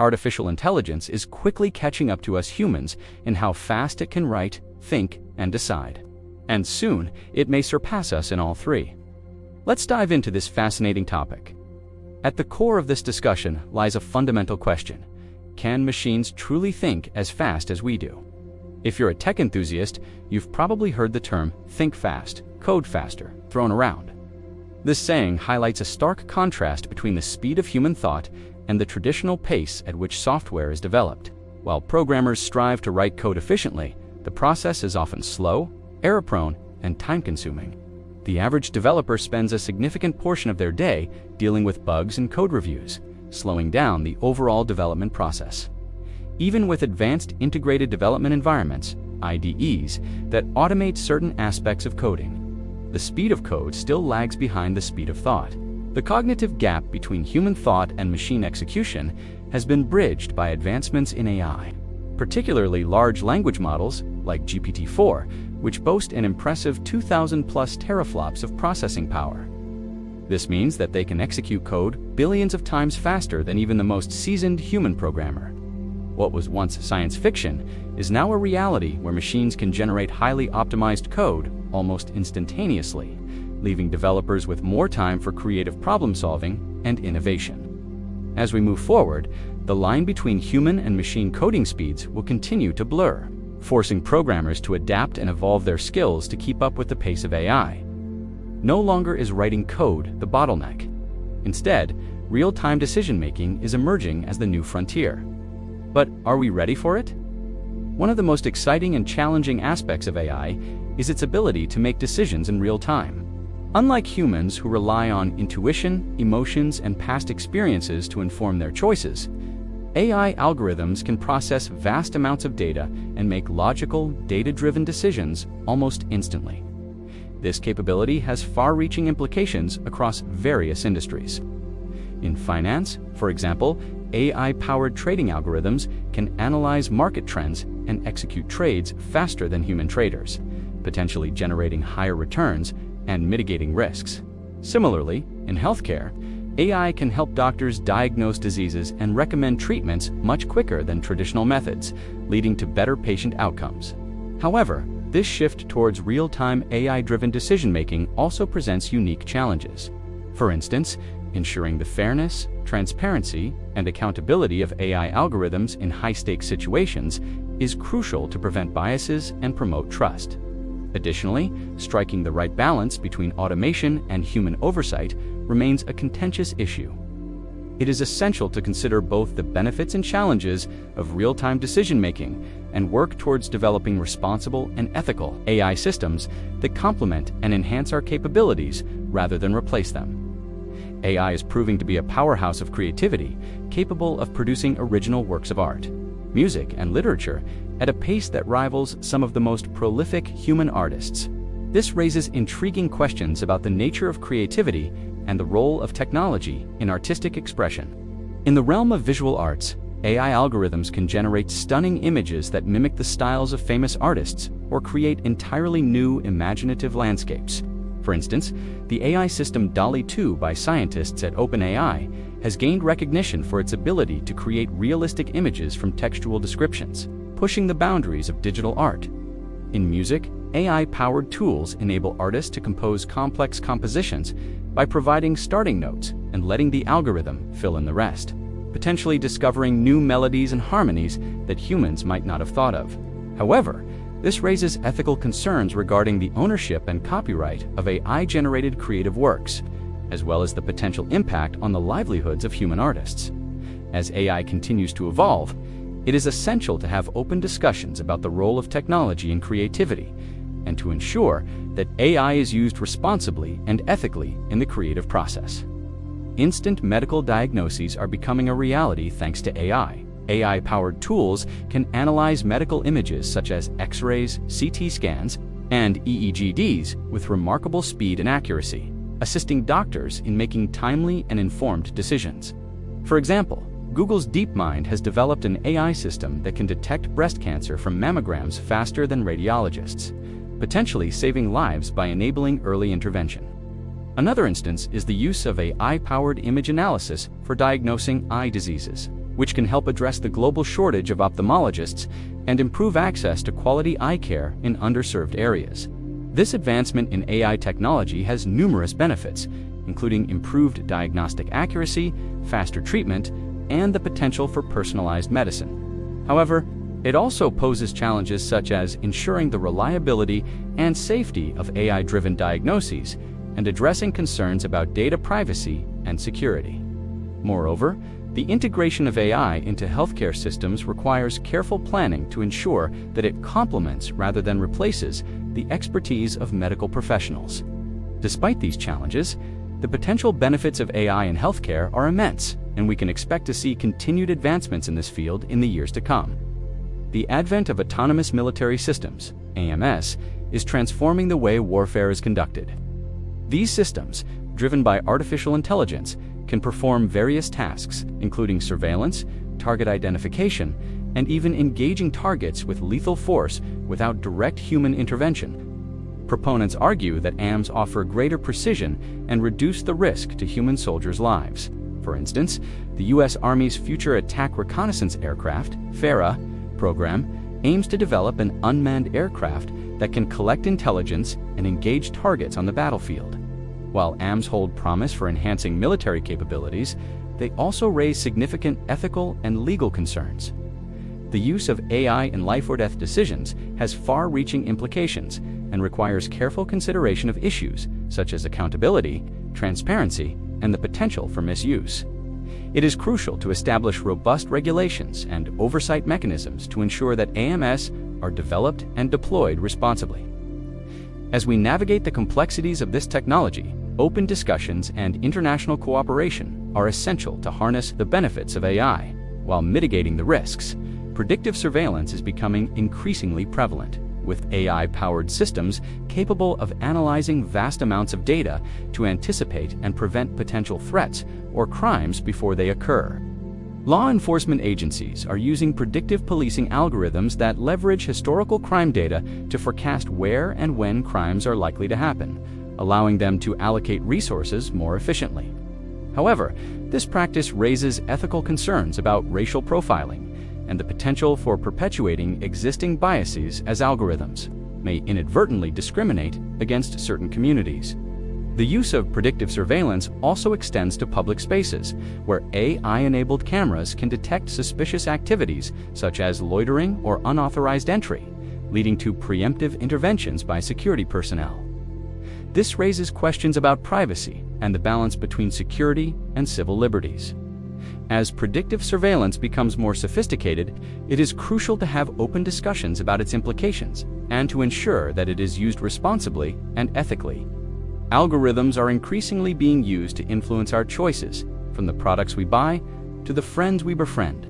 artificial intelligence is quickly catching up to us humans in how fast it can write, think, and decide. And soon, it may surpass us in all three. Let's dive into this fascinating topic. At the core of this discussion lies a fundamental question: can machines truly think as fast as we do? If you're a tech enthusiast, you've probably heard the term "think fast, code faster" thrown around. This saying highlights a stark contrast between the speed of human thought and the traditional pace at which software is developed. While programmers strive to write code efficiently, the process is often slow, error-prone, and time-consuming. The average developer spends a significant portion of their day dealing with bugs and code reviews, slowing down the overall development process. Even with advanced integrated development environments, IDEs, that automate certain aspects of coding, the speed of code still lags behind the speed of thought. The cognitive gap between human thought and machine execution has been bridged by advancements in AI, particularly large language models like GPT-4, which boast an impressive 2,000+ teraflops of processing power. This means that they can execute code billions of times faster than even the most seasoned human programmer. What was once science fiction is now a reality where machines can generate highly optimized code almost instantaneously, leaving developers with more time for creative problem-solving and innovation. As we move forward, the line between human and machine coding speeds will continue to blur, forcing programmers to adapt and evolve their skills to keep up with the pace of AI. No longer is writing code the bottleneck. Instead, real-time decision-making is emerging as the new frontier. But are we ready for it? One of the most exciting and challenging aspects of AI is its ability to make decisions in real time. Unlike humans who rely on intuition, emotions, and past experiences to inform their choices, AI algorithms can process vast amounts of data and make logical, data-driven decisions almost instantly. This capability has far-reaching implications across various industries. In finance, for example, AI-powered trading algorithms can analyze market trends and execute trades faster than human traders, potentially generating higher returns and mitigating risks. Similarly, in healthcare, AI can help doctors diagnose diseases and recommend treatments much quicker than traditional methods, leading to better patient outcomes. However, this shift towards real-time AI-driven decision-making also presents unique challenges. For instance, ensuring the fairness, transparency, and accountability of AI algorithms in high-stakes situations is crucial to prevent biases and promote trust. Additionally, striking the right balance between automation and human oversight remains a contentious issue. It is essential to consider both the benefits and challenges of real-time decision-making and work towards developing responsible and ethical AI systems that complement and enhance our capabilities rather than replace them. AI is proving to be a powerhouse of creativity, capable of producing original works of art, music, and literature at a pace that rivals some of the most prolific human artists. This raises intriguing questions about the nature of creativity and the role of technology in artistic expression. In the realm of visual arts, AI algorithms can generate stunning images that mimic the styles of famous artists or create entirely new imaginative landscapes. For instance, the AI system DALL-E 2 by scientists at OpenAI has gained recognition for its ability to create realistic images from textual descriptions, pushing the boundaries of digital art. In music, AI-powered tools enable artists to compose complex compositions by providing starting notes and letting the algorithm fill in the rest, potentially discovering new melodies and harmonies that humans might not have thought of. However, this raises ethical concerns regarding the ownership and copyright of AI-generated creative works, as well as the potential impact on the livelihoods of human artists. As AI continues to evolve, it is essential to have open discussions about the role of technology in creativity and to ensure that AI is used responsibly and ethically in the creative process. Instant medical diagnoses are becoming a reality thanks to AI. AI-powered tools can analyze medical images such as X-rays, CT scans, and EEGs with remarkable speed and accuracy, assisting doctors in making timely and informed decisions. For example, Google's DeepMind has developed an AI system that can detect breast cancer from mammograms faster than radiologists, potentially saving lives by enabling early intervention. Another instance is the use of AI-powered image analysis for diagnosing eye diseases. which can help address the global shortage of ophthalmologists and improve access to quality eye care in underserved areas. This advancement in AI technology has numerous benefits, including improved diagnostic accuracy, faster treatment, and the potential for personalized medicine. However, it also poses challenges such as ensuring the reliability and safety of AI-driven diagnoses and addressing concerns about data privacy and security. Moreover, the integration of AI into healthcare systems requires careful planning to ensure that it complements rather than replaces the expertise of medical professionals. Despite these challenges, the potential benefits of AI in healthcare are immense, and we can expect to see continued advancements in this field in the years to come. The advent of autonomous military systems, AMS, is transforming the way warfare is conducted. These systems, driven by artificial intelligence, can perform various tasks, including surveillance, target identification, and even engaging targets with lethal force without direct human intervention. Proponents argue that AMS offer greater precision and reduce the risk to human soldiers' lives. For instance, the U.S. Army's Future Attack Reconnaissance Aircraft, FARA, program aims to develop an unmanned aircraft that can collect intelligence and engage targets on the battlefield. While AMS hold promise for enhancing military capabilities, they also raise significant ethical and legal concerns. The use of AI in life-or-death decisions has far-reaching implications and requires careful consideration of issues such as accountability, transparency, and the potential for misuse. It is crucial to establish robust regulations and oversight mechanisms to ensure that AMS are developed and deployed responsibly. As we navigate the complexities of this technology, open discussions and international cooperation are essential to harness the benefits of AI while mitigating the risks. Predictive surveillance is becoming increasingly prevalent, with AI-powered systems capable of analyzing vast amounts of data to anticipate and prevent potential threats or crimes before they occur. Law enforcement agencies are using predictive policing algorithms that leverage historical crime data to forecast where and when crimes are likely to happen, allowing them to allocate resources more efficiently. However, this practice raises ethical concerns about racial profiling and the potential for perpetuating existing biases as algorithms may inadvertently discriminate against certain communities. The use of predictive surveillance also extends to public spaces, where AI-enabled cameras can detect suspicious activities such as loitering or unauthorized entry, leading to preemptive interventions by security personnel. This raises questions about privacy and the balance between security and civil liberties. As predictive surveillance becomes more sophisticated, it is crucial to have open discussions about its implications and to ensure that it is used responsibly and ethically. Algorithms are increasingly being used to influence our choices, from the products we buy to the friends we befriend.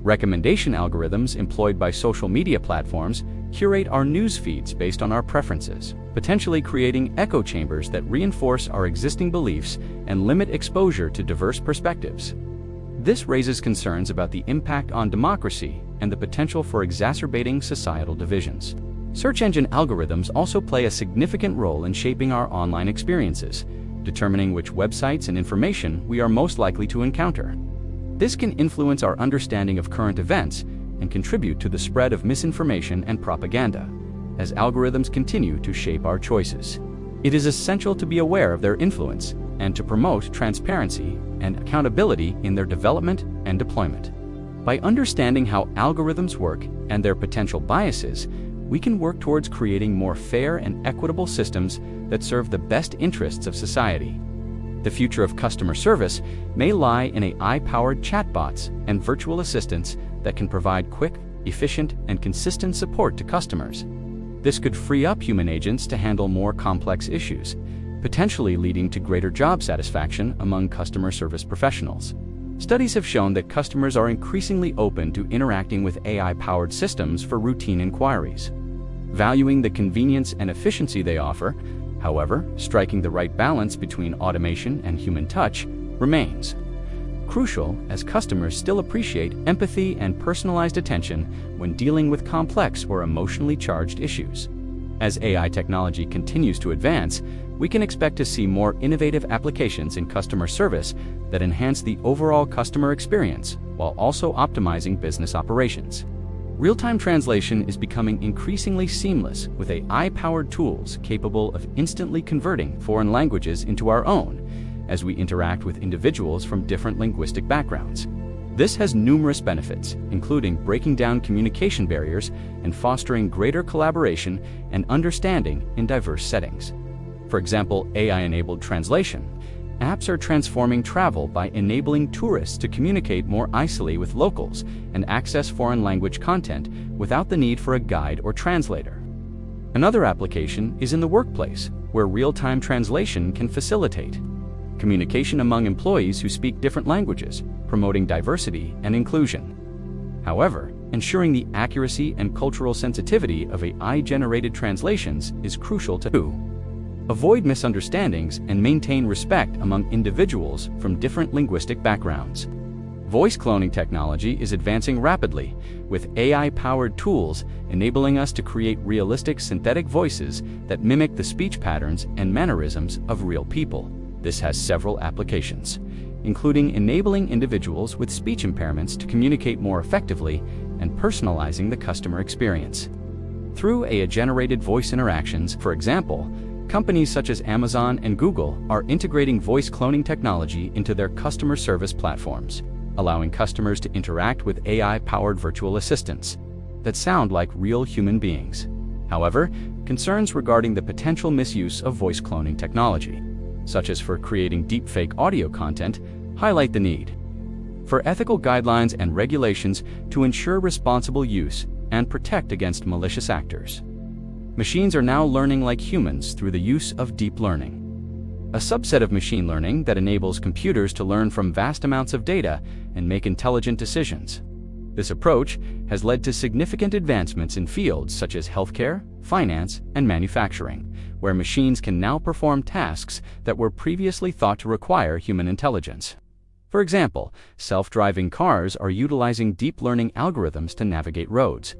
Recommendation algorithms employed by social media platforms curate our news feeds based on our preferences, potentially creating echo chambers that reinforce our existing beliefs and limit exposure to diverse perspectives. This raises concerns about the impact on democracy and the potential for exacerbating societal divisions. Search engine algorithms also play a significant role in shaping our online experiences, determining which websites and information we are most likely to encounter. This can influence our understanding of current events and contribute to the spread of misinformation and propaganda, as algorithms continue to shape our choices. It is essential to be aware of their influence and to promote transparency and accountability in their development and deployment. By understanding how algorithms work and their potential biases, we can work towards creating more fair and equitable systems that serve the best interests of society. The future of customer service may lie in AI-powered chatbots and virtual assistants that can provide quick, efficient, and consistent support to customers. This could free up human agents to handle more complex issues, potentially leading to greater job satisfaction among customer service professionals. Studies have shown that customers are increasingly open to interacting with AI-powered systems for routine inquiries. Valuing the convenience and efficiency they offer, however, striking the right balance between automation and human touch remains crucial, as customers still appreciate empathy and personalized attention when dealing with complex or emotionally charged issues. As AI technology continues to advance, we can expect to see more innovative applications in customer service that enhance the overall customer experience while also optimizing business operations. Real-time translation is becoming increasingly seamless with AI-powered tools capable of instantly converting foreign languages into our own as we interact with individuals from different linguistic backgrounds. This has numerous benefits, including breaking down communication barriers and fostering greater collaboration and understanding in diverse settings. For example, AI-enabled translation. Apps are transforming travel by enabling tourists to communicate more easily with locals and access foreign language content without the need for a guide or translator. Another application is in the workplace, where real-time translation can facilitate communication among employees who speak different languages, promoting diversity and inclusion. However, ensuring the accuracy and cultural sensitivity of AI-generated translations is crucial to avoid misunderstandings and maintain respect among individuals from different linguistic backgrounds. Voice cloning technology is advancing rapidly, with AI-powered tools enabling us to create realistic synthetic voices that mimic the speech patterns and mannerisms of real people. This has several applications, including enabling individuals with speech impairments to communicate more effectively and personalizing the customer experience. Through AI-generated voice interactions, for example, companies such as Amazon and Google are integrating voice cloning technology into their customer service platforms, allowing customers to interact with AI-powered virtual assistants that sound like real human beings. However, concerns regarding the potential misuse of voice cloning technology, such as for creating deepfake audio content, highlight the need for ethical guidelines and regulations to ensure responsible use and protect against malicious actors. Machines are now learning like humans through the use of deep learning, a subset of machine learning that enables computers to learn from vast amounts of data and make intelligent decisions. This approach has led to significant advancements in fields such as healthcare, finance, and manufacturing, where machines can now perform tasks that were previously thought to require human intelligence. For example, self-driving cars are utilizing deep learning algorithms to navigate roads,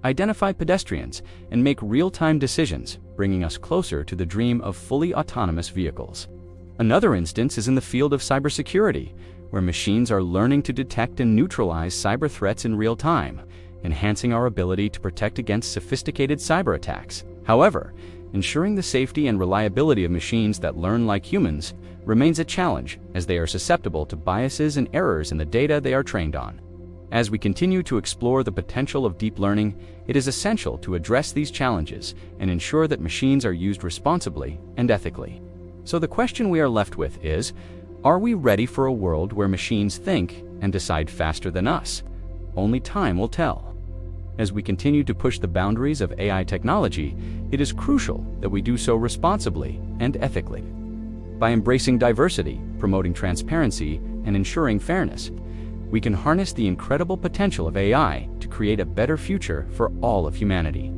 identify pedestrians, and make real-time decisions, bringing us closer to the dream of fully autonomous vehicles. Another instance is in the field of cybersecurity, where machines are learning to detect and neutralize cyber threats in real time, enhancing our ability to protect against sophisticated cyber attacks. However, ensuring the safety and reliability of machines that learn like humans remains a challenge, as they are susceptible to biases and errors in the data they are trained on. As we continue to explore the potential of deep learning, it is essential to address these challenges and ensure that machines are used responsibly and ethically. So the question we are left with is, are we ready for a world where machines think and decide faster than us? Only time will tell. As we continue to push the boundaries of AI technology, it is crucial that we do so responsibly and ethically. By embracing diversity, promoting transparency, and ensuring fairness, we can harness the incredible potential of AI to create a better future for all of humanity.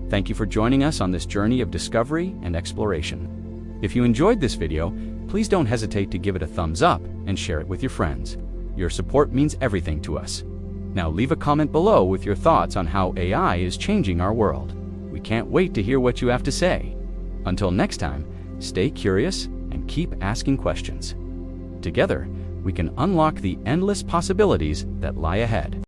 Thank you for joining us on this journey of discovery and exploration. If you enjoyed this video, please don't hesitate to give it a thumbs up and share it with your friends. Your support means everything to us. Now leave a comment below with your thoughts on how AI is changing our world. We can't wait to hear what you have to say. Until next time, stay curious and keep asking questions. Together, we can unlock the endless possibilities that lie ahead.